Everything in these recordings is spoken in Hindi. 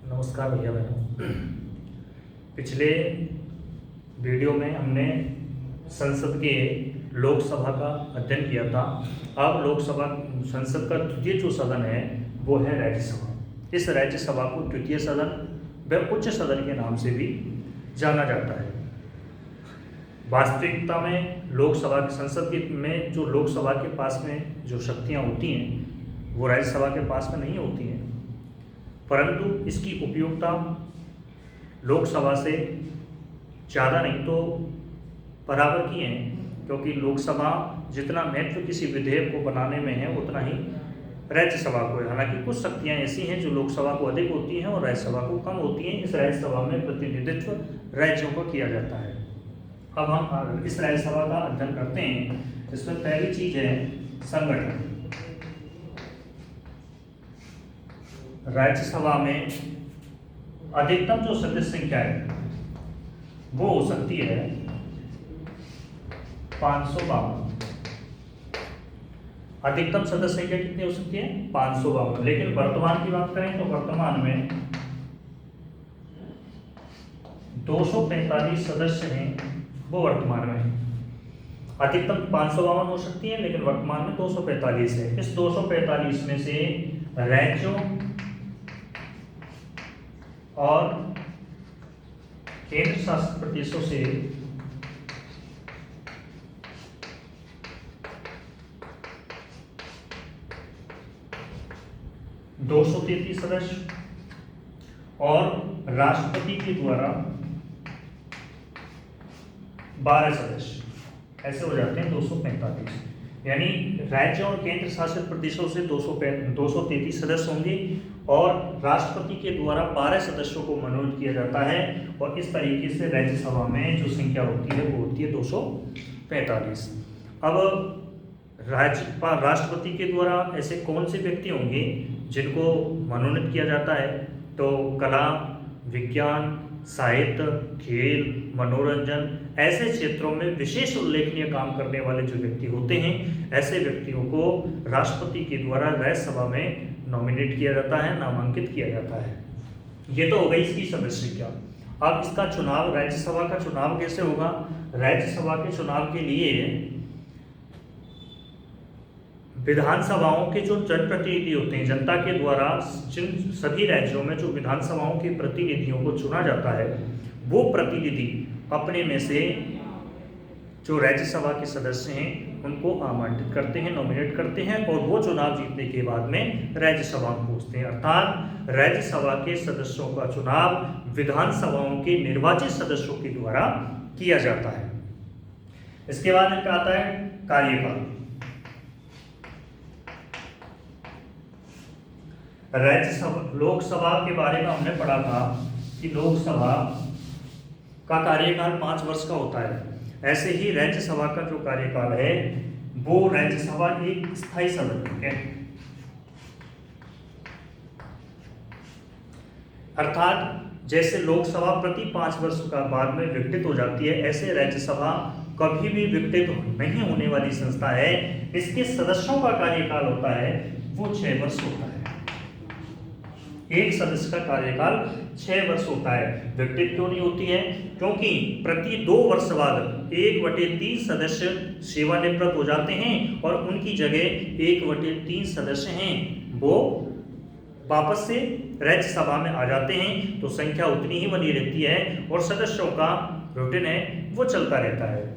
नमस्कार भैया बहनों। पिछले वीडियो में हमने संसद के लोकसभा का अध्ययन किया था। अब लोकसभा संसद का द्वितीय जो सदन है वो है राज्यसभा। इस राज्यसभा को द्वितीय सदन व उच्च सदन के नाम से भी जाना जाता है। वास्तविकता में लोकसभा संसद में जो लोकसभा के पास में जो शक्तियाँ होती हैं वो राज्यसभा के पास में नहीं होती हैं, परंतु इसकी उपयोगिता लोकसभा से ज़्यादा नहीं तो बराबर की है, क्योंकि लोकसभा जितना महत्व किसी विधेयक को बनाने में है उतना ही राज्यसभा को है। हालांकि कुछ शक्तियां ऐसी हैं जो लोकसभा को अधिक होती हैं और राज्यसभा को कम होती हैं। इस राज्यसभा में प्रतिनिधित्व राज्यों का किया जाता है। अब हम इस राज्यसभा का अध्ययन करते हैं। इसमें पहली चीज है संगठन। राज्यसभा में अधिकतम जो सदस्य संख्या है वो हो सकती है 552। अधिकतम सदस्य संख्या कितनी हो सकती है? 552। लेकिन वर्तमान की बात करें तो वर्तमान में 245 सदस्य हैं, वो वर्तमान में है। अधिकतम 552 हो सकती है, लेकिन वर्तमान में 245 है। इस 245 में से राज्यों और केंद्र शासित प्रदेशों से 233 सदस्य और राष्ट्रपति के द्वारा 12 सदस्य, ऐसे हो जाते हैं 245। यानी राज्य और केंद्र शासित प्रदेशों से 233 सदस्य होंगे और राष्ट्रपति के द्वारा 12 सदस्यों को मनोनीत किया जाता है। और इस तरीके से राज्यसभा में जो संख्या होती है वो होती है 245। अब राष्ट्रपति के द्वारा ऐसे कौन से व्यक्ति होंगे जिनको मनोनीत किया जाता है? तो कला, विज्ञान, साहित्य, खेल, मनोरंजन, ऐसे क्षेत्रों में विशेष उल्लेखनीय काम करने वाले जो व्यक्ति होते हैं, ऐसे व्यक्तियों को राष्ट्रपति के द्वारा राज्यसभा में नॉमिनेट किया जाता है, नामांकित किया जाता है। ये तो हो गई इसकी सदस्य संख्या। अब इसका चुनाव, राज्यसभा का चुनाव कैसे होगा? राज्यसभा के चुनाव के लिए विधानसभाओं के जो जनप्रतिनिधि होते हैं, जनता के द्वारा जिन सभी राज्यों में जो विधानसभाओं के प्रतिनिधियों को चुना जाता है, वो प्रतिनिधि अपने में से जो राज्यसभा के सदस्य हैं उनको आमंत्रित करते हैं, नॉमिनेट करते हैं और वो चुनाव जीतने के बाद में राज्यसभा में पहुंचते हैं। अर्थात राज्यसभा के सदस्यों का चुनाव विधानसभाओं के निर्वाचित सदस्यों के द्वारा किया जाता है। इसके बाद इनका आता है कार्यकाल। लोकसभा के बारे में हमने पढ़ा था कि लोकसभा का कार्यकाल 5 वर्ष का होता है। ऐसे ही राज्यसभा का जो कार्यकाल है वो राज्यसभा एक स्थायी सदन है। अर्थात जैसे लोकसभा प्रति 5 वर्ष का बाद में विघटित हो जाती है, ऐसे राज्यसभा कभी भी विघटित नहीं होने वाली संस्था है। इसके सदस्यों का कार्यकाल होता है वो 6 वर्ष होता है। एक सदस्य का कार्यकाल 6 वर्ष होता है। विघटित क्यों नहीं होती है? क्योंकि प्रति 2 वर्ष बाद 1/3 सदस्य सेवानिवृत्त हो जाते हैं और उनकी जगह 1/3 सदस्य हैं वो वापस से राज्यसभा में आ जाते हैं। तो संख्या उतनी ही बनी रहती है और सदस्यों का रूटीन है वो चलता रहता है।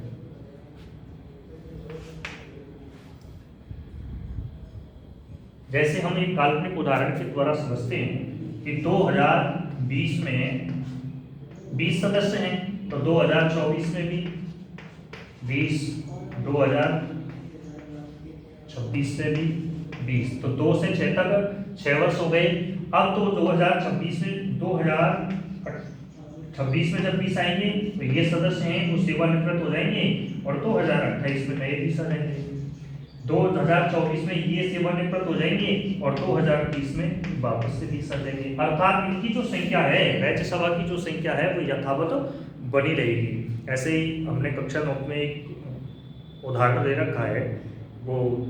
जैसे हम एक काल्पनिक उदाहरण के द्वारा समझते हैं कि 2020 में 20 सदस्य हैं, तो 2024 में भी 20, 2026 में भी 20, तो 2 से 6 तक 6 वर्ष हो गए। अब तो 2026 में 2026 में जब 20 आएंगे तो ये सदस्य हैं वो सेवानिवृत्त हो जाएंगे और 2028 में नए 20 आ जाएंगे। 2024 में ये सेवानिवृत्त हो जाएंगे और 2030 में वापस से 20 आ जाएंगे। अर्थात इनकी जो संख्या है, राज्यसभा की जो संख्या है वो यथावत बनी रहेगी। ऐसे ही हमने कक्षा 9 में एक उदाहरण दे रखा है, वो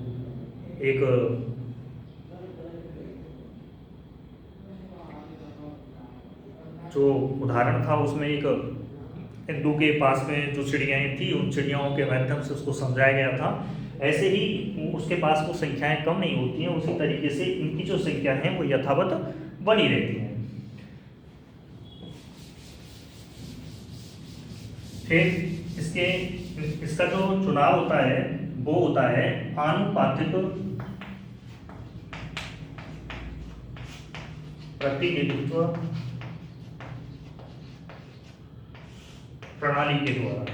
एक जो उदाहरण था उसमें एक हिंदू के पास में जो चिड़ियाएँ थी उन चिड़ियाओं के माध्यम से उसको समझाया गया था। ऐसे ही उसके पास वो संख्याएं कम नहीं होती हैं, उसी तरीके से इनकी जो संख्या है वो यथावत बनी रहती हैं। फिर इसका जो चुनाव होता है वो होता है आनुपातिक प्रतिनिधित्व प्रणाली के द्वारा।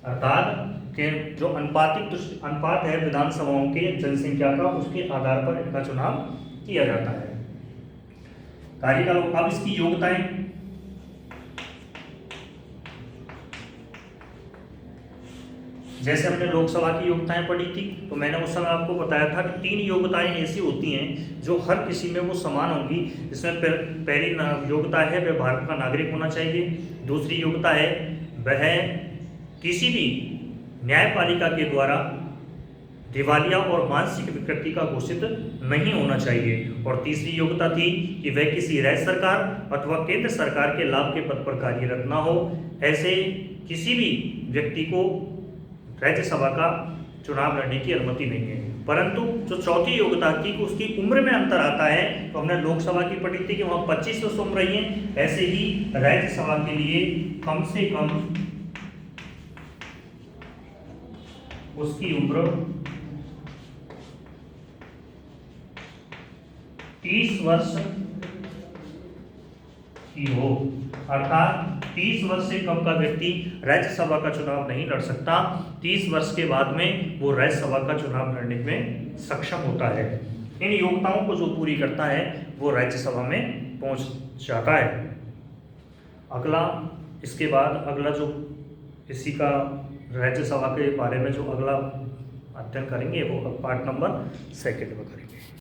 अर्थात के जो अनुपात है विधानसभाओं के जनसंख्या का, उसके आधार पर इनका चुनाव किया जाता है। कार्यकाल, अब इसकी योग्यताएं, जैसे हमने लोकसभा की योग्यताएं पढ़ी थी तो मैंने उस समय आपको बताया था कि 3 योग्यताएं ऐसी होती हैं जो हर किसी में वो समान होंगी। इसमें पहली योग्यता है वह भारत का नागरिक होना चाहिए। दूसरी योग्यता है वह किसी भी न्यायपालिका के द्वारा दिवालिया और मानसिक विकृति का घोषित नहीं होना चाहिए। और तीसरी योग्यता थी कि वह किसी राज्य सरकार अथवा केंद्र सरकार के लाभ के पद पर कार्यरत ना हो। ऐसे किसी भी व्यक्ति को राज्यसभा का चुनाव लड़ने की अनुमति नहीं है। परंतु जो चौथी योग्यता थी कि उसकी उम्र में अंतर आता है, तो हमने लोकसभा की पढ़ी थी कि वहाँ 25 वर्ष उम्र रही है। ऐसे ही राज्यसभा के लिए कम से कम उसकी उम्र 30 वर्ष की हो। अर्थात 30 वर्ष से कम का व्यक्ति राज्यसभा का चुनाव नहीं लड़ सकता। 30 वर्ष के बाद में वो राज्यसभा का चुनाव लड़ने में सक्षम होता है। इन योग्यताओं को जो पूरी करता है वो राज्यसभा में पहुंच जाता है। अगला, इसके बाद अगला जो इसी का राज्यसभा के बारे में जो अगला अध्ययन करेंगे वो पार्ट नंबर 2 में करेंगे।